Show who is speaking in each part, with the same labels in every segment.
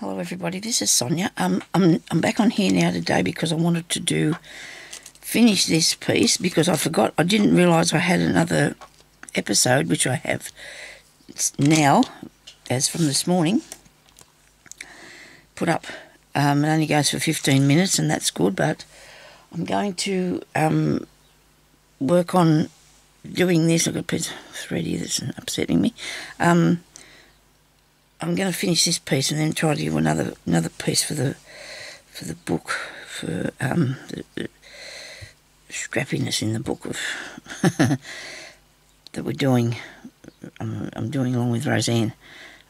Speaker 1: Hello everybody, this is Sonya. I'm back on here now today because I wanted to finish this piece because I didn't realise I had another episode, which I have now, as from this morning, put up. It only goes for 15 minutes and that's good, but I'm going to work on doing this. I've got a piece of thread here that's upsetting me. I'm going to finish this piece and then try to do another piece for the book, for the scrappiness in the book of that we're doing. I'm doing along with Rosanne.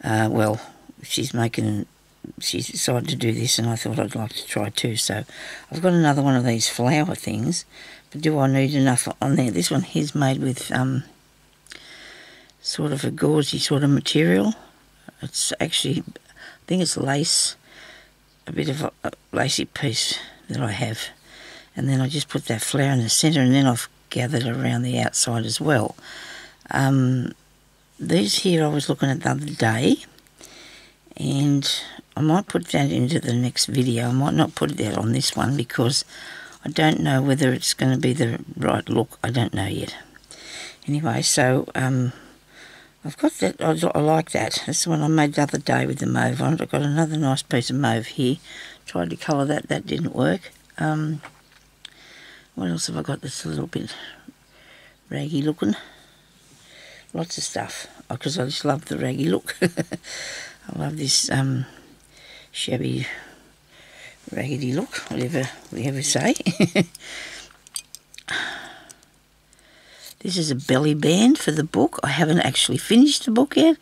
Speaker 1: Well, she's decided to do this, and I thought I'd like to try too. So I've got another one of these flower things, but do I need enough on there? This one here's made with sort of a gauzy sort of material. It's actually, I think it's lace, a bit of a lacy piece that I have. And then I just put that flower in the centre, and then I've gathered around the outside as well. These here I was looking at the other day, and I might put that into the next video. I might not put that on this one because I don't know whether it's going to be the right look. I don't know yet. Anyway, so I've got that. I like that. That's the one I made the other day with the mauve on it. I've got another nice piece of mauve here. Tried to colour that. That didn't work. What else have I got that's a little bit raggy looking? Lots of stuff. Because I just love the raggy look. I love this shabby, raggedy look, whatever we ever say. This is a belly band for the book. I haven't actually finished the book yet.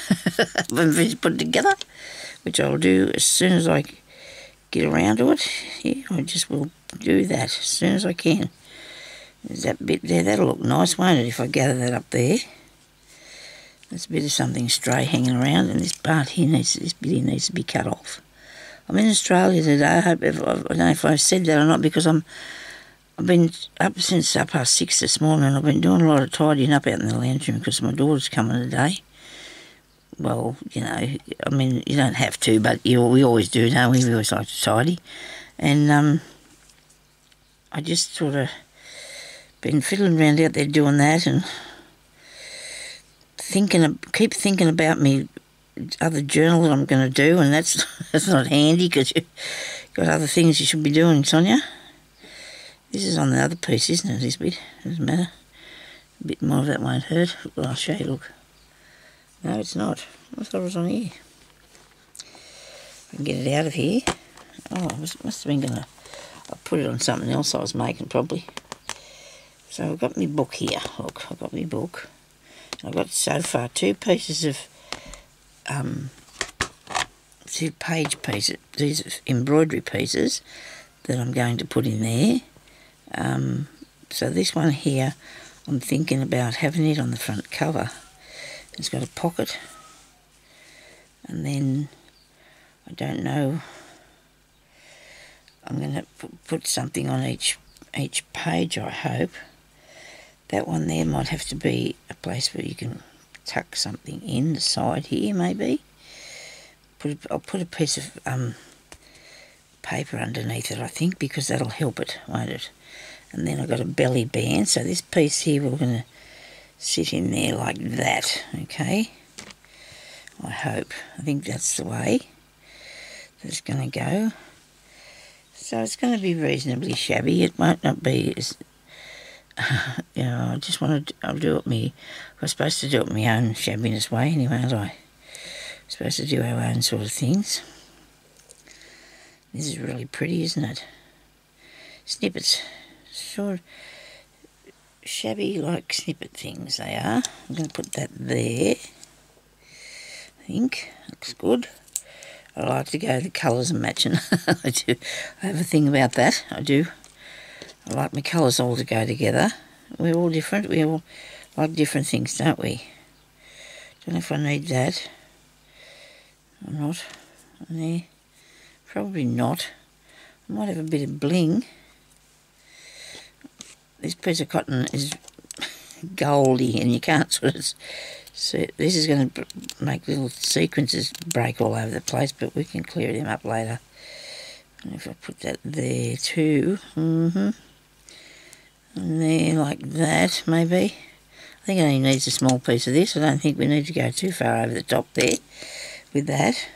Speaker 1: I haven't finished put it together, which I'll do as soon as I get around to it. Yeah, I just will do that as soon as I can. There's that bit there. That'll look nice, won't it, if I gather that up there. There's a bit of something stray hanging around, and this part here this bit here needs to be cut off. I'm in Australia today. I don't know if I said that or not, because I've been up since 6:30 this morning, and I've been doing a lot of tidying up out in the lounge room because my daughter's coming today. Well, you know, I mean, you don't have to, but we always do, don't we? We always like to tidy. And I just sort of been fiddling around out there doing that and keep thinking about me other journal that I'm going to do, and that's not handy because you've got other things you should be doing, Sonya. This is on the other piece, isn't it, this bit? Doesn't matter. A bit more of that won't hurt. Well, I'll show you, look. No, it's not. I thought it was on here. I can get it out of here. Oh, I must have been I put it on something else I was making, probably. So I've got my book here. Look, I've got my book. I've got so far 2 pieces of 2 page pieces. These are embroidery pieces that I'm going to put in there. So this one here, I'm thinking about having it on the front cover. It's got a pocket, and then I don't know. I'm going to put something on each page, I hope. That one there might have to be a place where you can tuck something in the side here, maybe. I'll put a piece of paper underneath it, I think, because that'll help it, won't it? And then I've got a belly band, so this piece here we're going to sit in there like that, okay? I hope. I think that's the way that it's going to go. So it's going to be reasonably shabby. It might not be as, you know, I just want to, I'm supposed to do it my own shabbiness way anyway, aren't I? I'm supposed to do our own sort of things. This is really pretty, isn't it? Snippets. Sort of shabby like snippet things they are. I'm going to put that there. I think. Looks good. I like to go the colours and matching. I do. I have a thing about that. I do. I like my colours all to go together. We're all different. We all like different things, don't we? Don't know if I need that or not. There. Probably not. I might have a bit of bling. This piece of cotton is goldy, and you can't sort of So this is going to make little sequences break all over the place, but we can clear them up later. And if I put that there too, and there like that, maybe. I think it only needs a small piece of this. I don't think we need to go too far over the top there with that.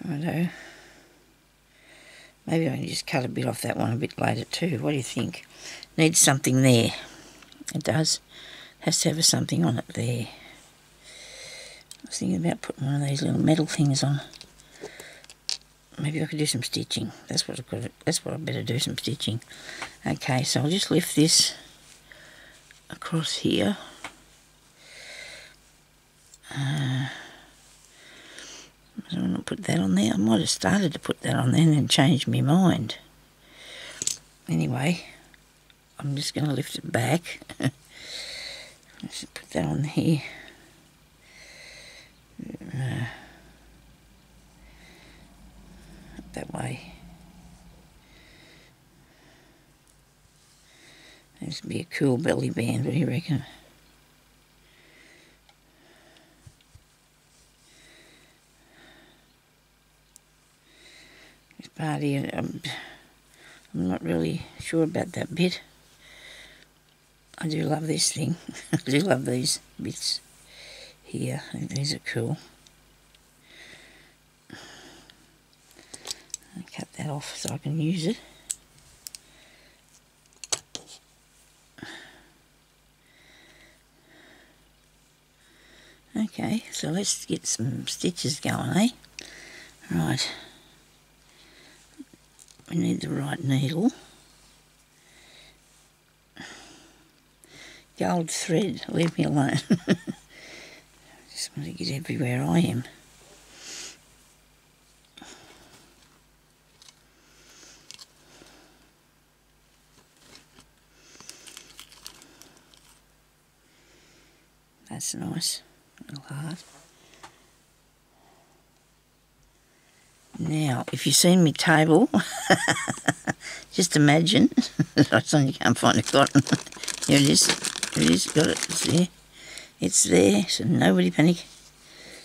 Speaker 1: Righto. Maybe I can just cut a bit off that one a bit later too. What do you think? Needs something there. It does. Has to have something on it there. I was thinking about putting one of these little metal things on. Maybe I could do some stitching. That's what I better do, some stitching. Okay, so I'll just lift this across here. I don't want to put that on there. I might have started to put that on there and then changed my mind. Anyway, I'm just going to lift it back. Let's put that on here. That way. This would be a cool belly band, what do you reckon? This part here, I'm not really sure about that bit. I do love this thing. I do love these bits here. I think these are cool. I'll cut that off so I can use it. Okay, so let's get some stitches going, eh? Right. We need the right needle. Gold thread, leave me alone. Just want to get everywhere I am. That's nice, a little hard. Now, if you've seen me table, just imagine, Sonya can't find a cotton. Here it is, got it, it's there. It's there, so nobody panic.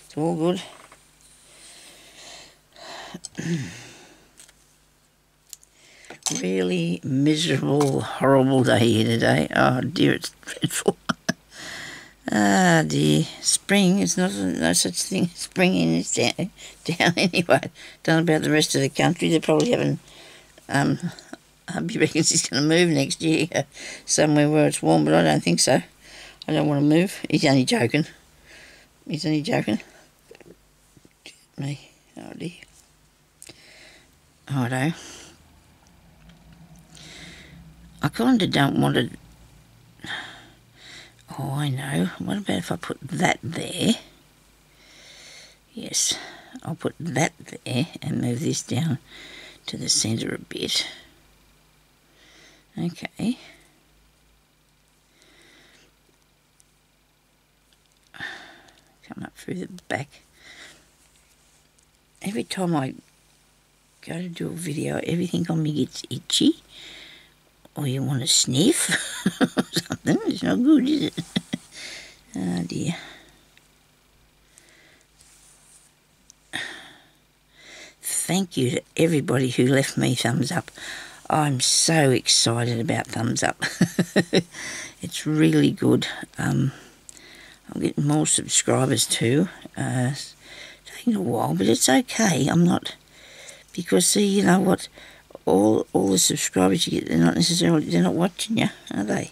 Speaker 1: It's all good. Really miserable, horrible day here today. Oh dear, it's dreadful. Ah dear, spring is not no such thing as spring in, it's down anyway. Don't know about the rest of the country. They're probably having, hubby reckons he's going to move next year somewhere where it's warm, but I don't think so. I don't want to move. He's only joking. He's only joking. Me, oh dear. Righto. I kind of don't want to. Oh, I know. What about if I put that there? Yes, I'll put that there and move this down to the centre a bit. Okay. Come up through the back. Every time I go to do a video, everything on me gets itchy. Or you want to sniff or something. It's not good, is it? Oh dear. Thank you to everybody who left me thumbs up. I'm so excited about thumbs up. It's really good. I'm getting more subscribers too. It's taking a while, but it's okay. I'm not, because see, you know what? All the subscribers you get, they're not watching you, are they?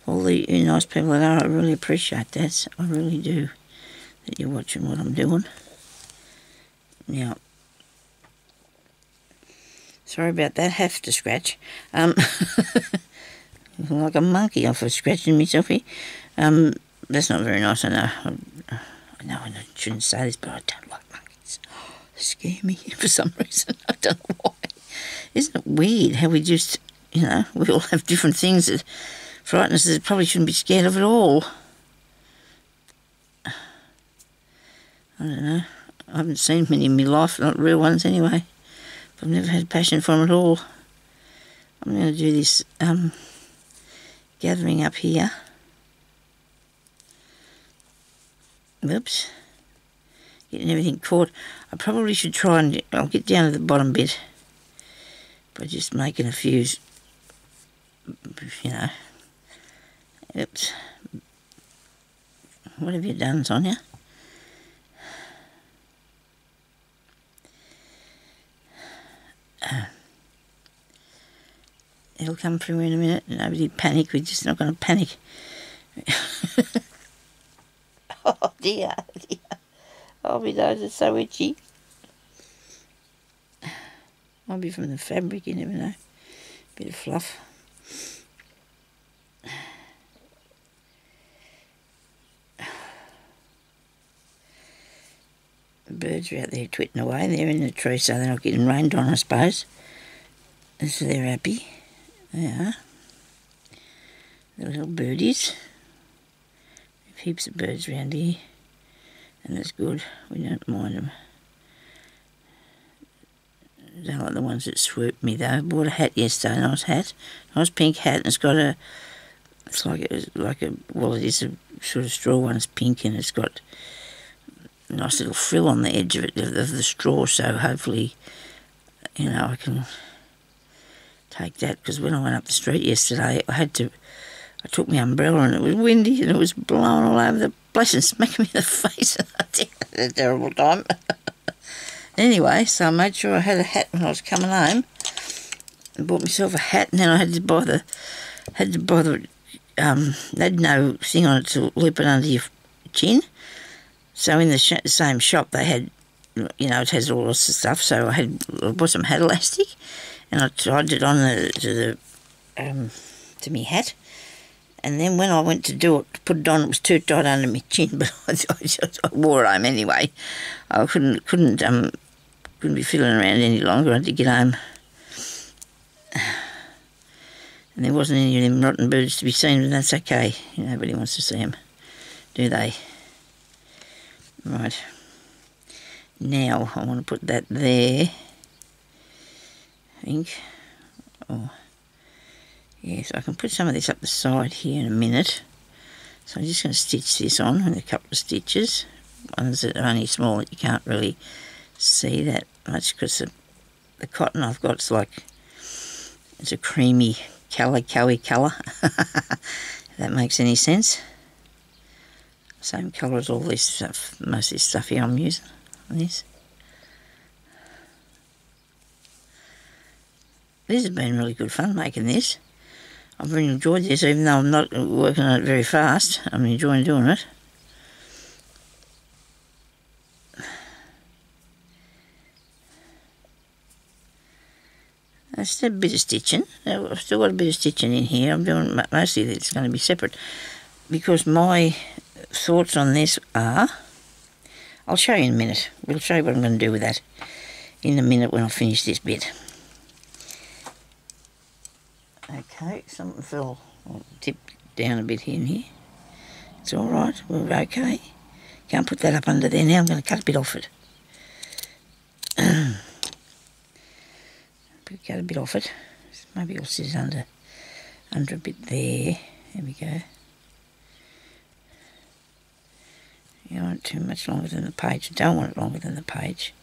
Speaker 1: All the nice people that are, I really appreciate that. I really do, that you're watching what I'm doing. Now, sorry about that, have to scratch. Like a monkey off of scratching myself here. That's not very nice, I know. I know I shouldn't say this, but I don't like monkeys. They scare me for some reason. I don't know why. Isn't it weird how we just, you know, we all have different things that frighten us that probably shouldn't be scared of at all. I don't know. I haven't seen many in my life, not real ones anyway. But I've never had passion for them at all. I'm going to do this gathering up here. Oops. Getting everything caught. I probably should try and... I'll get down to the bottom bit by just making a few, you know. Oops. What have you done, Sonya? It'll come through in a minute. Nobody panic. We're just not going to panic. Oh dear, dear. Oh, my nose is so itchy. Might be from the fabric, you never know. Bit of fluff. The birds are out there twitting away. They're in the tree, so they're not getting rained on, I suppose. And so they're happy. They are. The little birdies. There's heaps of birds around here. And that's good. We don't mind them. I don't like the ones that swoop me though. I bought a hat yesterday, nice hat. Nice pink hat, and it's got a... It's like a... Well, it is a sort of straw one. It's pink and it's got a nice little frill on the edge of it, of the straw, so hopefully, you know, I can take that, because when I went up the street yesterday, I took my umbrella and it was windy and it was blowing all over the place and smacking me in the face. It was a terrible time. Anyway, so I made sure I had a hat when I was coming home. I bought myself a hat, and then I had to buy the they had no thing on it to loop it under your chin. So in the same shop they had, you know, it has all sorts of stuff. So I bought some hat elastic, and I tied it on to my hat. And then when I went to do it, to put it on, it was too tight under my chin, but I wore it home anyway. I couldn't be fiddling around any longer. I had to get home. And there wasn't any of them rotten birds to be seen, but that's okay. Nobody wants to see them, do they? Right. Now I want to put that there, I think. Oh. Yes, I can put some of this up the side here in a minute. So I'm just going to stitch this on with a couple of stitches. Ones that are only small that you can't really see that much, because the cotton I've got is like, it's a creamy colour, cowy colour. If that makes any sense. Same colour as all this stuff, most of this stuff here I'm using on this. This has been really good fun making this. I've really enjoyed this, even though I'm not working on it very fast. I'm enjoying doing it. I've still a bit of stitching. I've still got a bit of stitching in here. I'm doing mostly it's going to be separate, because my thoughts on this are... I'll show you in a minute. We'll show you what I'm going to do with that in a minute when I finish this bit. Okay, something fell, tipped down a bit here and here. It's all right, we're okay. Can't put that up under there now. I'm going to cut a bit off it. Cut a bit off it. Maybe I'll sit under a bit there. There we go. You don't want it too much longer than the page. I don't want it longer than the page.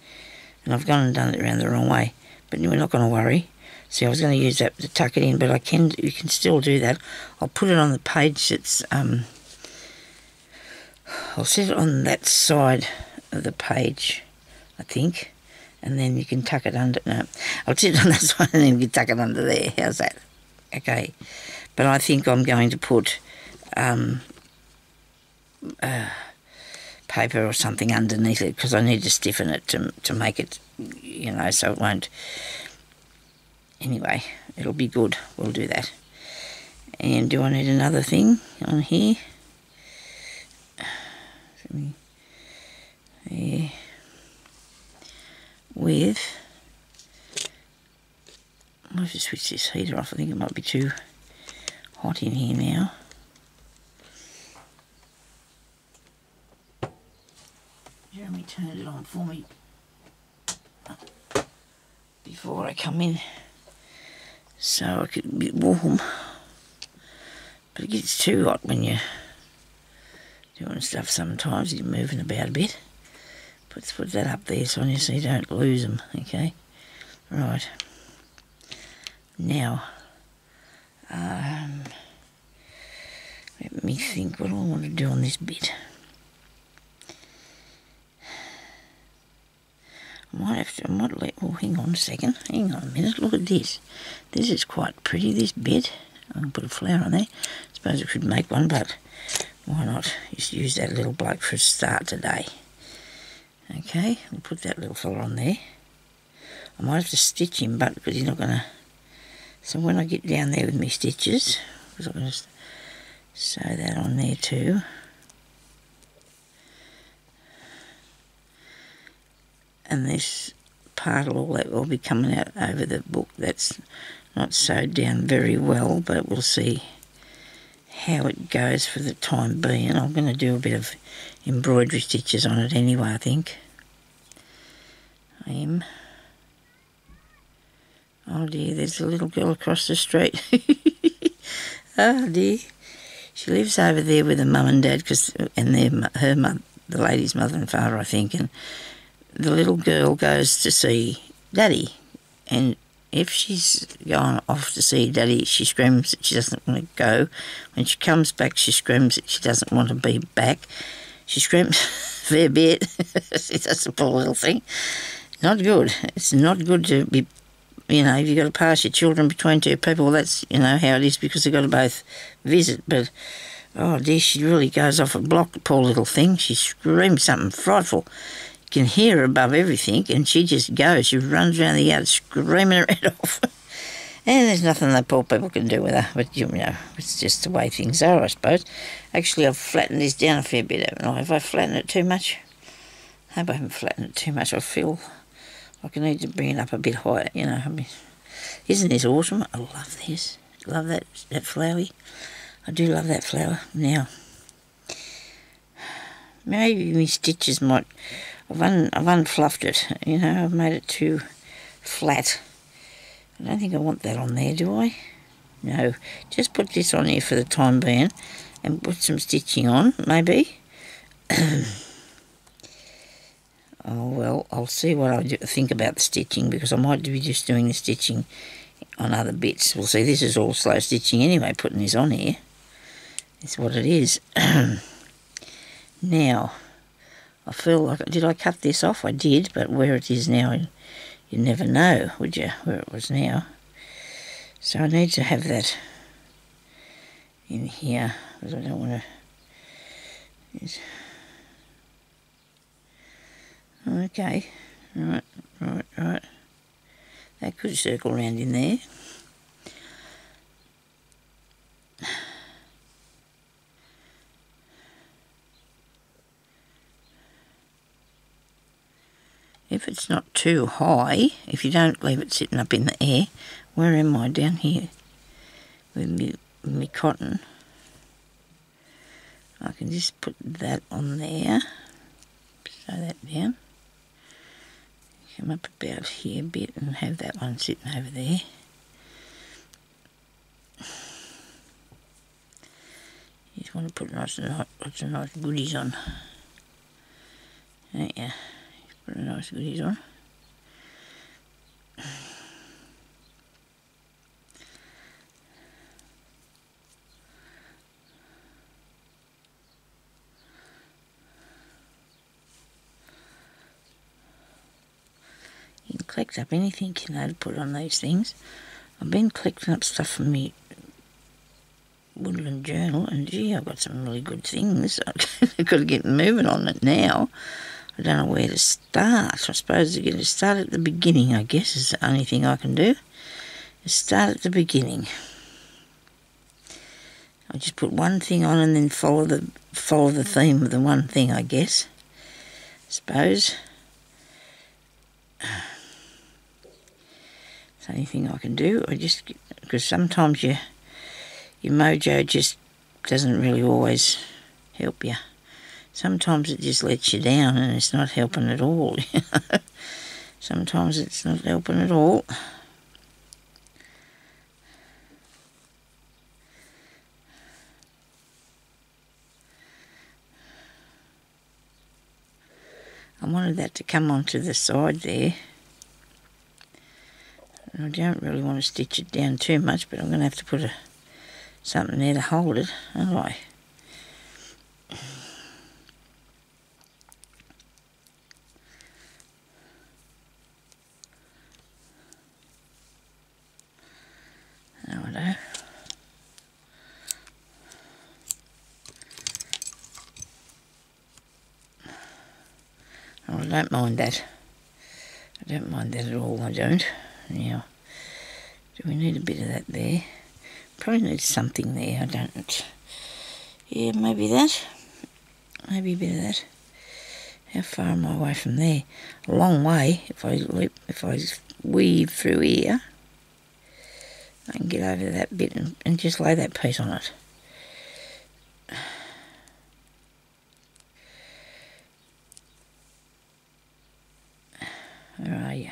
Speaker 1: And I've gone and done it around the wrong way. But we're not going to worry. See, I was going to use that to tuck it in, but you can still do that. I'll put it on the page that's... I'll set it on that side of the page, I think. And then you can tuck it under... No, I'll sit it on that side and then you can tuck it under there. How's that? Okay. But I think I'm going to put paper or something underneath it, because I need to stiffen it to make it, you know, so it won't... Anyway, it'll be good. We'll do that. And do I need another thing on here? There. With... I might have to switch this heater off. I think it might be too hot in here now. Jeremy turned it on for me before I come in, so I could be warm. But it gets too hot when you're doing stuff sometimes. You're moving about a bit. Let's put that up there, Sonya, so you don't lose them, okay? Right. Now, let me think what do I want to do on this bit. I might let, oh, hang on a minute, look at this. This is quite pretty, this bit. I'll put a flower on there. I suppose I could make one, but why not? Just use that little bloke for a start today. Okay, we'll put that little fella on there. I might have to stitch him, but because he's not going to... So when I get down there with my stitches, because I'm going to sew that on there too. And this part of all that will be coming out over the book. That's not sewed down very well, but we'll see how it goes for the time being. I'm going to do a bit of embroidery stitches on it anyway, I think. I am. Oh dear, there's a little girl across the street. Oh dear. She lives over there with her mum and dad, the lady's mother and father, I think, and the little girl goes to see Daddy, and if she's gone off to see Daddy, she screams that she doesn't want to go. When she comes back, she screams that she doesn't want to be back. She screams a fair bit. She does a poor little thing. Not good. It's not good to be, if you've got to pass your children between two people, well, that's, how it is, because they've got to both visit. But, oh dear, she really goes off a block, the poor little thing. She screams something frightful. Can hear her above everything, and she just goes. She runs around the yard screaming her head off. And there's nothing the poor people can do with her. But, it's just the way things are, I suppose. Actually, I've flattened this down a fair bit, haven't I? Have I flattened it too much? I hope I haven't flattened it too much. I feel like I need to bring it up a bit higher, Isn't this awesome? I love this. Love that flowery. I do love that flower. Now, maybe my stitches might... I've unfluffed it, I've made it too flat. I don't think I want that on there, do I? No, just put this on here for the time being and put some stitching on, maybe. Oh, well, I'll see what I think about the stitching, because I might be just doing the stitching on other bits. We'll see, this is all slow stitching anyway, putting this on here. It's what it is. Now... I feel like, did I cut this off? I did, but where it is now, you never know, would you, where it was now. So I need to have that in here, because I don't want to... Okay, right. That could circle around in there. If it's not too high, if you don't leave it sitting up in the air, where am I? Down here with me cotton. I can just put that on there, sew that down, come up about here a bit and have that one sitting over there. You just want to put lots of nice goodies on, don't you? Put a nice goodies on. You can collect up anything, to put on these things. I've been collecting up stuff from me Woodland Journal, and gee, I've got some really good things. I've got to get moving on it now. I don't know where to start. I suppose you're going to start at the beginning, I guess, is the only thing I can do. Just start at the beginning. I'll just put one thing on and then follow the theme of the one thing, I guess. I suppose. It's the only thing I can do. Because sometimes your mojo just doesn't really always help you. Sometimes it just lets you down and it's not helping at all. Sometimes it's not helping at all. I wanted that to come onto the side there. And I don't really want to stitch it down too much, but I'm going to have to put something there to hold it, aren't I? I don't mind that. I don't mind that at all, I don't. Now, do we need a bit of that there? Probably need something there, I don't. Yeah, maybe that. Maybe a bit of that. How far am I away from there? A long way. If I weave through here, I can get over that bit and just lay that piece on it. Where are you?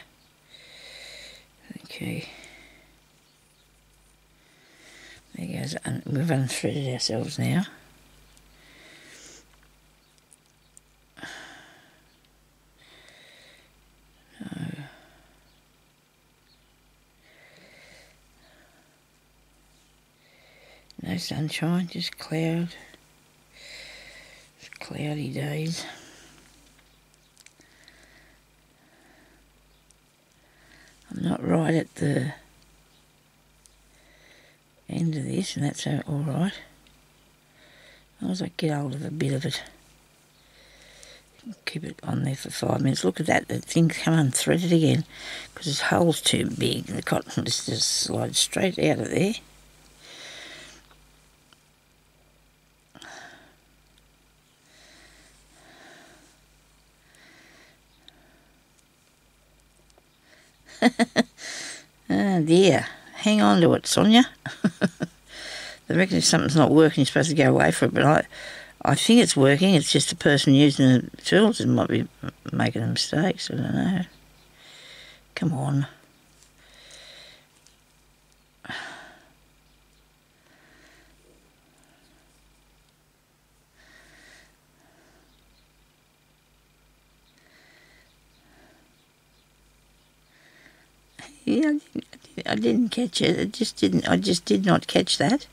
Speaker 1: Okay. There goes. We've unthreaded ourselves now. No sunshine, just cloud. It's cloudy days. I'm not right at the end of this, and that's all right. As long as I get hold of a bit of it. Keep it on there for 5 minutes. Look at that, the thing's come unthreaded again because this hole's too big. The cotton just slides straight out of there. Oh dear, hang on to it, Sonya. I reckon if something's not working, you're supposed to go away for it, but I think it's working. It's just the person using the tools that might be making a mistake, so I don't know. Come on. Yeah, I didn't catch it. I just did not catch that.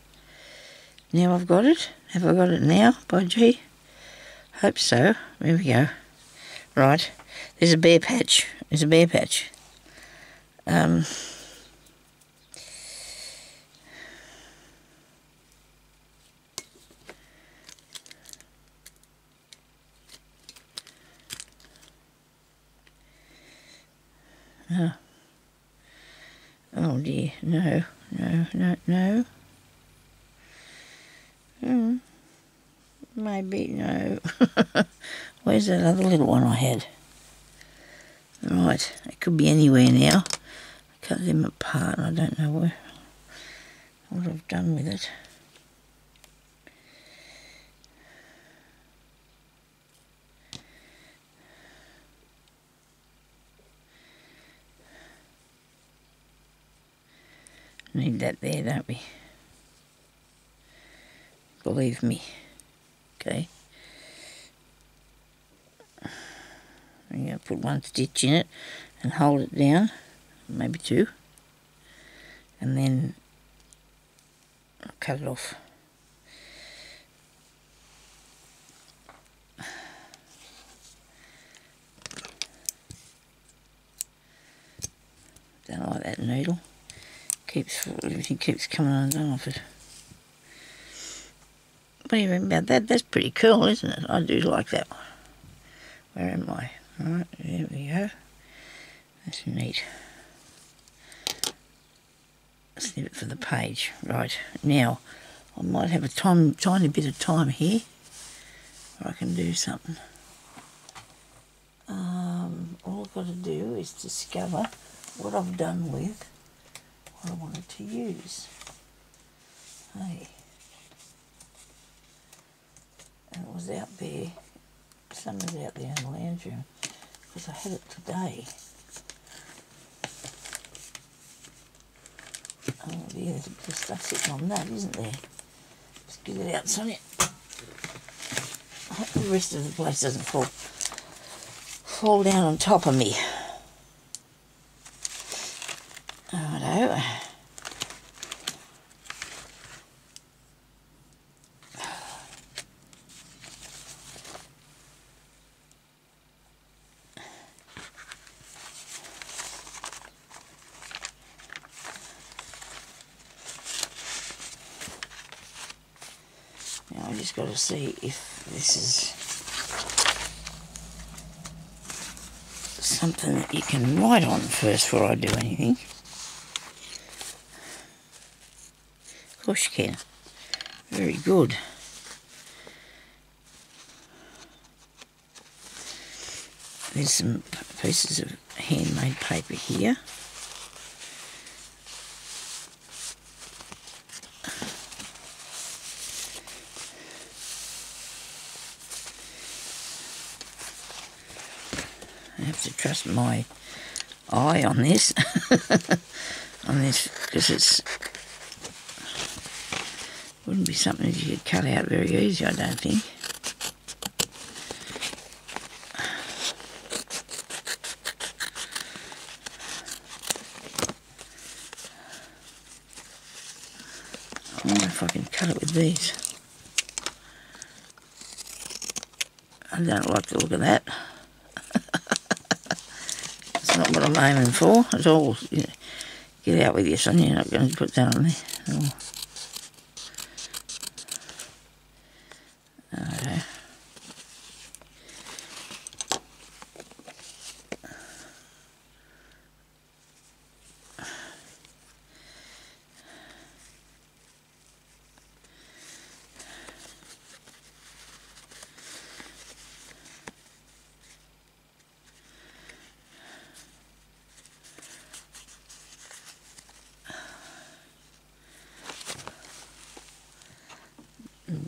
Speaker 1: Now I've got it. Have I got it now? By gee. Hope so. There we go. Right. There's a bare patch. There's a bare patch. Oh dear, no. Maybe, no. Where's that other little one I had? Right, it could be anywhere now. I cut them apart and I don't know what I've done with it. Need that there, don't we? Believe me. Okay. I'm going to put one stitch in it and hold it down, maybe two, and then I'll cut it off. Don't like that needle. Everything keeps coming undone off it. What do you think about that? That's pretty cool, isn't it? I do like that one. Where am I? Alright, there we go. That's neat. Snippet for the page. Right, now I might have a tiny bit of time here where I can do something. All I've got to do is discover what I've done with what I wanted to use. Hey. And it was out there. Some was out there in the lounge room because I had it today. Oh dear, there's stuff sitting on that, isn't there? Just get it out, Sonya. I hope the rest of the place doesn't fall. fall down on top of me. Righto. Now I just got to see if this is something that you can write on first before I do anything. Of course you can. Very good. There's some pieces of handmade paper here. I have to trust my eye on this, because it's wouldn't be something that you could cut out very easy, I don't think. I wonder if I can cut it with these. I don't like the look of that. It's not what I'm aiming for at all. Get out with you, Sonya. You're not going to put that on there. Oh.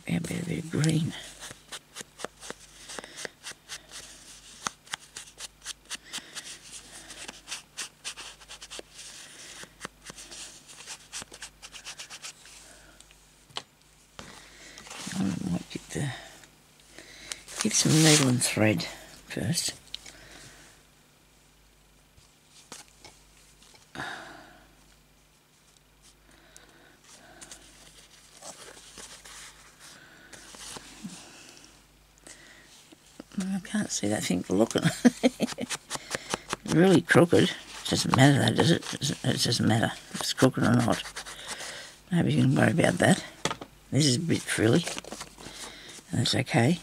Speaker 1: A bit of green. I might get some needle and thread first. I can't see that thing for looking. It's really crooked. It doesn't matter though, does it? It doesn't matter if it's crooked or not. Nobody's going to worry about that. This is a bit frilly. And that's okay.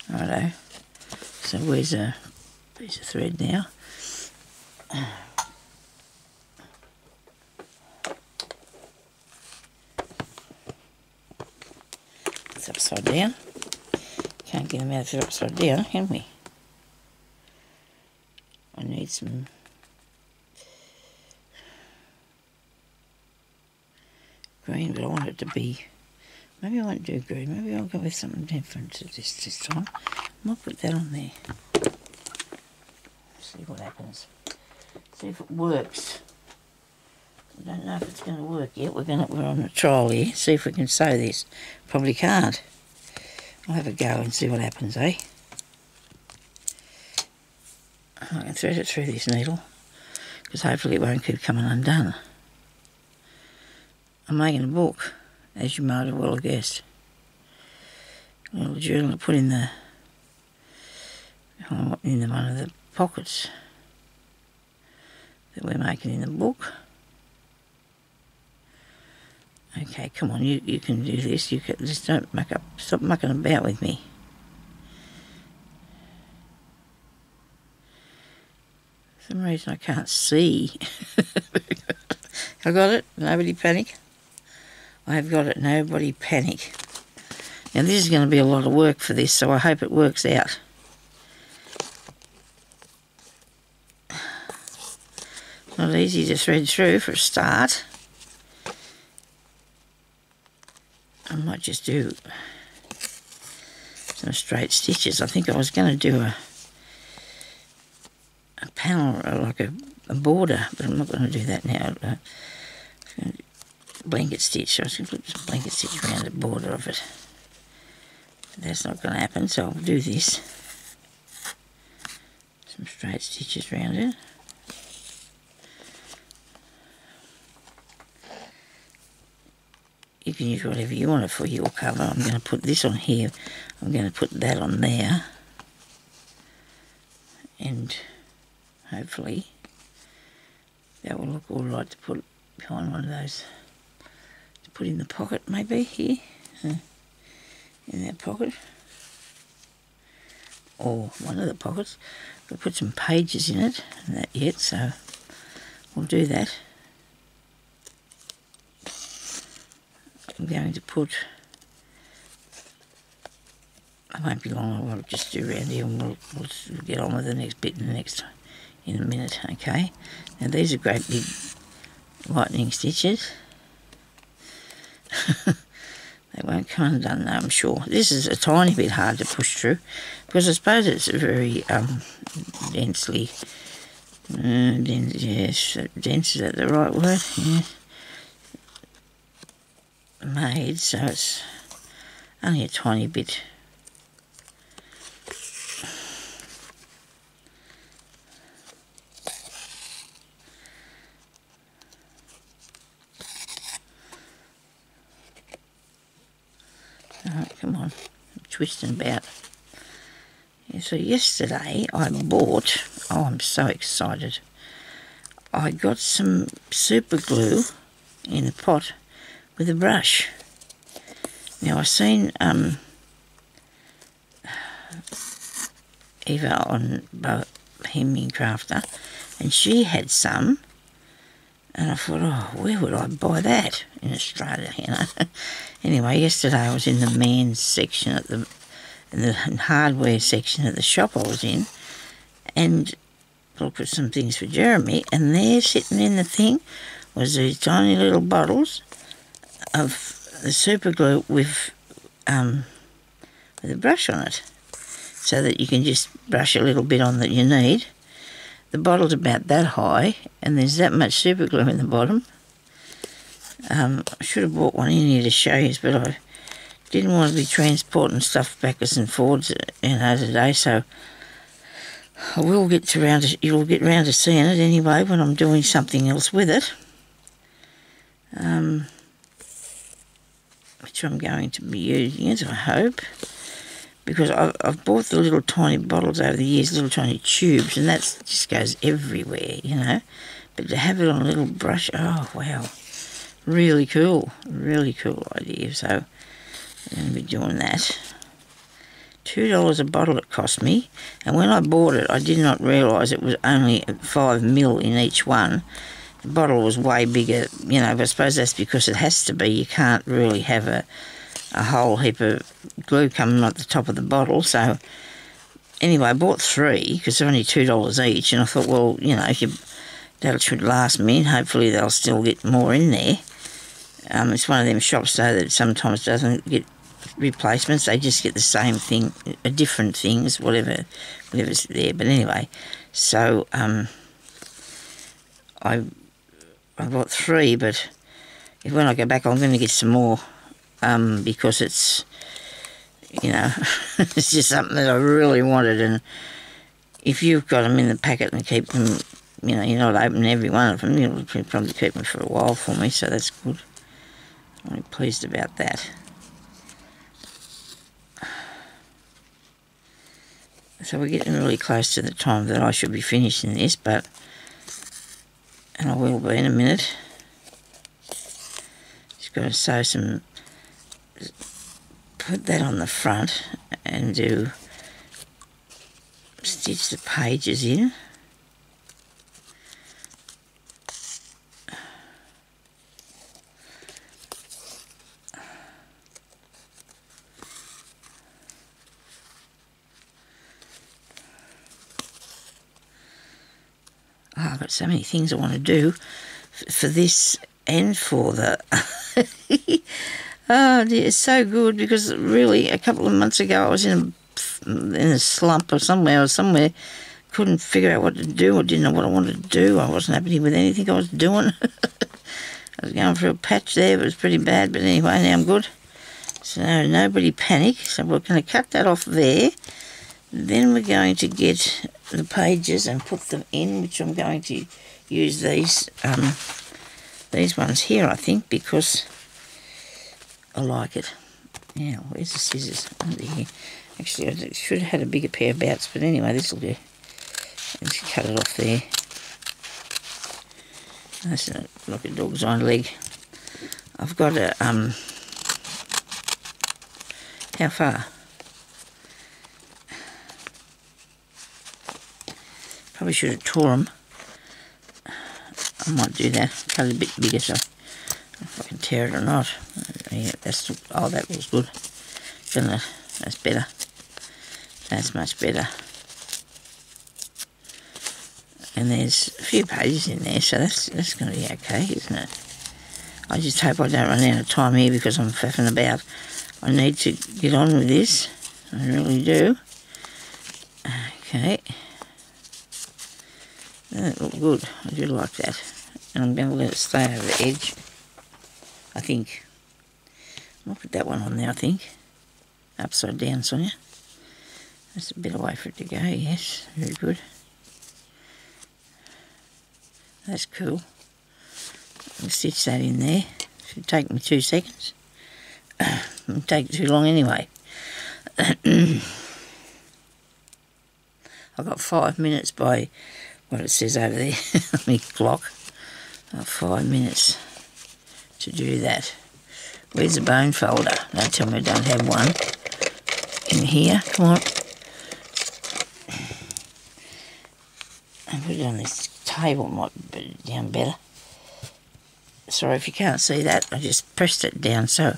Speaker 1: Righto. So where's a piece of thread now? It's upside down. Can't get them out if they're upside down, can we? I need some green, but I want it to be... Maybe I won't do green. Maybe I'll go with something different to this time. I might put that on there. See what happens. See if it works. I don't know if it's going to work yet. We're on a trial here. See if we can sew this. Probably can't. I'll have a go and see what happens, eh? I can thread it through this needle, because hopefully it won't keep coming undone. I'm making a book, as you might have well guessed. A little journal to put in one of the pockets that we're making in the book. Okay, come on, you can do this. You can, just don't stop mucking about with me. For some reason I can't see. I got it, nobody panic. I have got it, nobody panic. Now this is going to be a lot of work for this, so I hope it works out. It's not easy to thread through for a start. I might just do some straight stitches. I think I was going to do a panel, like a border, but I'm not going to do that now. Blanket stitch. I was going to put some blanket stitch around the border of it. But that's not going to happen, so I'll do this. some straight stitches around it. You can use whatever you want it for your cover. I'm going to put this on here. I'm going to put that on there. And hopefully that will look all right to put behind one of those. To put in the pocket maybe here. In that pocket. Or one of the pockets. We'll put some pages in it. Not yet, so we'll do that. I'm going to put, I won't be long, I'll just do around here and we'll get on with the next bit in a minute, okay? Now these are great big lightning stitches. They won't come undone though, I'm sure. This is a tiny bit hard to push through because I suppose it's very densely, yes, dense, is that the right word? Yeah. Made, so it's only a tiny bit. Alright, come on, I'm twisting about. Yeah, so yesterday I bought, oh I'm so excited, I got some super glue in the pot with a brush. Now I've seen Eva on Bohemian Crafter and she had some and I thought, oh, where would I buy that in Australia, you know? Anyway, yesterday I was in the men's section in the hardware section at the shop I was in and looked at some things for Jeremy and there sitting in the thing was these tiny little bottles of the super glue with a brush on it so that you can just brush a little bit on that you need. The bottle's about that high and there's that much super glue in the bottom. I should have bought one in here to show you, but I didn't want to be transporting stuff backwards and forwards, you know, today, so I will get around to, you'll get round to seeing it anyway when I'm doing something else with it. Which I'm going to be using it, I hope, because I've bought the little tiny bottles over the years, little tiny tubes, and that just goes everywhere, you know, but to have it on a little brush, oh wow, really cool idea. So I'm going to be doing that. $2 a bottle it cost me, and when I bought it I did not realise it was only 5 ml in each one. The bottle was way bigger, you know, but I suppose that's because it has to be. You can't really have a whole heap of glue coming at the top of the bottle. So anyway, I bought 3 because they're only $2 each, and I thought, well, you know, that should last me, and hopefully they'll still get more in there. It's one of them shops, though, that sometimes doesn't get replacements. They just get the same thing, different things, whatever's there. But anyway, so I bought 3, but when I go back I'm going to get some more because it's, you know, it's just something that I really wanted. And if you've got them in the packet and keep them, you know, you're not opening every one of them, you'll probably keep them for a while for me, so that's good. I'm really pleased about that. So we're getting really close to the time that I should be finishing this, but, and I will be in a minute. Just got to sew some, put that on the front and stitch the pages in. Oh, I've got so many things I want to do for this and for the... Oh dear, it's so good, because really a couple of months ago I was in a slump or somewhere, couldn't figure out what to do, or didn't know what I wanted to do. I wasn't happy with anything I was doing. I was going through a patch there, it was pretty bad, but anyway, now I'm good. So nobody panic. So we're going to cut that off there. Then we're going to get the pages and put them in, which I'm going to use these ones here, I think, because I like it. Now, where's the scissors? Under here. Actually, I should have had a bigger pair of bouts, but anyway, this will do. Let's cut it off there. That's like a dog's hind leg. I've got a, how far? Probably should have tore them. I might do that, cut it a bit bigger so if I can tear it or not. Yeah, that's, oh, that was good. Isn't it? That's better. That's much better. And there's a few pages in there, so that's going to be okay, isn't it? I just hope I don't run out of time here because I'm faffing about. I need to get on with this. I really do. Okay. That looked good. I do like that. And I'm going to let it stay over the edge. I think. I'll put that one on there, I think. Upside down, Sonya. That's a better way for it to go, yes. Very good. That's cool. I'll stitch that in there. Should take me 2 seconds. It'll take too long anyway. I've got 5 minutes by what it says over there on my clock. 5 minutes to do that. Where's the bone folder? Don't tell me I don't have one. In here, come on. I'll put it on this table, might put it down better. Sorry if you can't see that, I just pressed it down so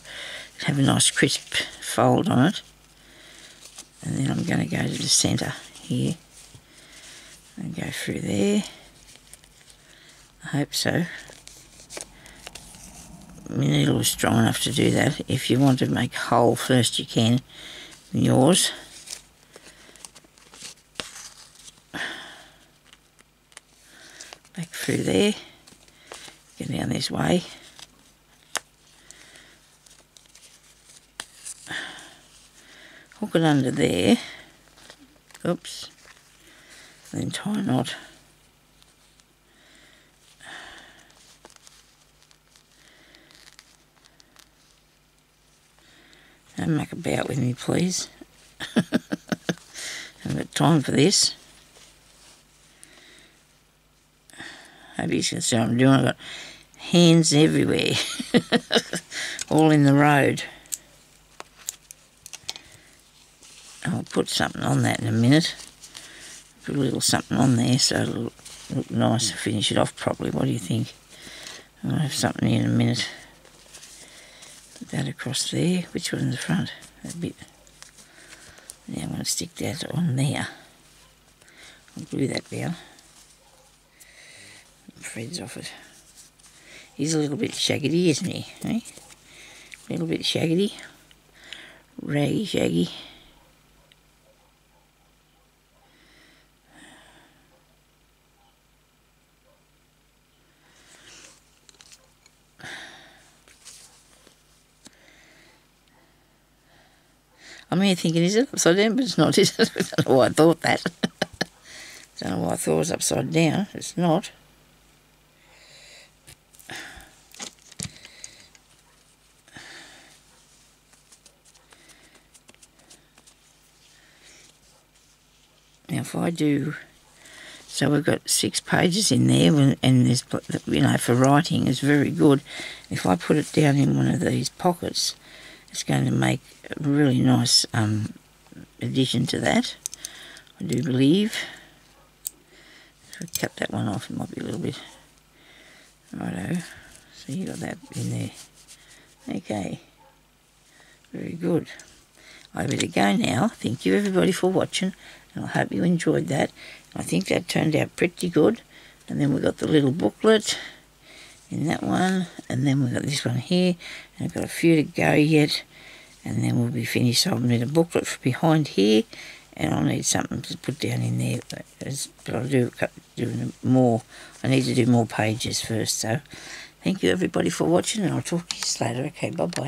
Speaker 1: it'd have a nice crisp fold on it. And then I'm going to go to the centre here and go through there. I hope so. My needle is strong enough to do that. If you want to make a hole first, you can in yours. Back through there. Get down this way. Hook it under there. Oops. Then tie a knot. Don't muck about with me, please. I haven't got time for this. Hope you can see what I'm doing. I've got hands everywhere. All in the road. I'll put something on that in a minute. Put a little something on there so it'll look nice and finish it off properly. What do you think? I'll have something in a minute. Put that across there. Which one in the front? That bit. Now I'm going to stick that on there. I'll glue that down. Threads off it. He's a little bit shaggedy, isn't he? Eh? A little bit shaggedy. Raggy shaggy. I'm here thinking, is it upside down? But it's not, is it? I don't know why I thought that. Don't know why I thought it was upside down. It's not. Now if I do, so we've got 6 pages in there, and there's, you know, for writing is very good. If I put it down in one of these pockets, it's going to make a really nice addition to that, I do believe. If I cut that one off, it might be a little bit. Righto, so you got that in there. Okay, very good. I better go now. Thank you everybody for watching, and I hope you enjoyed that. I think that turned out pretty good. And then we've got the little booklet in that one, and then we've got this one here, and I've got a few to go yet, and then we'll be finished. So I'll need a booklet for behind here, and I'll need something to put down in there, but I'll do more. I need to do more pages first. So thank you everybody for watching, and I'll talk to you later. Okay, bye bye.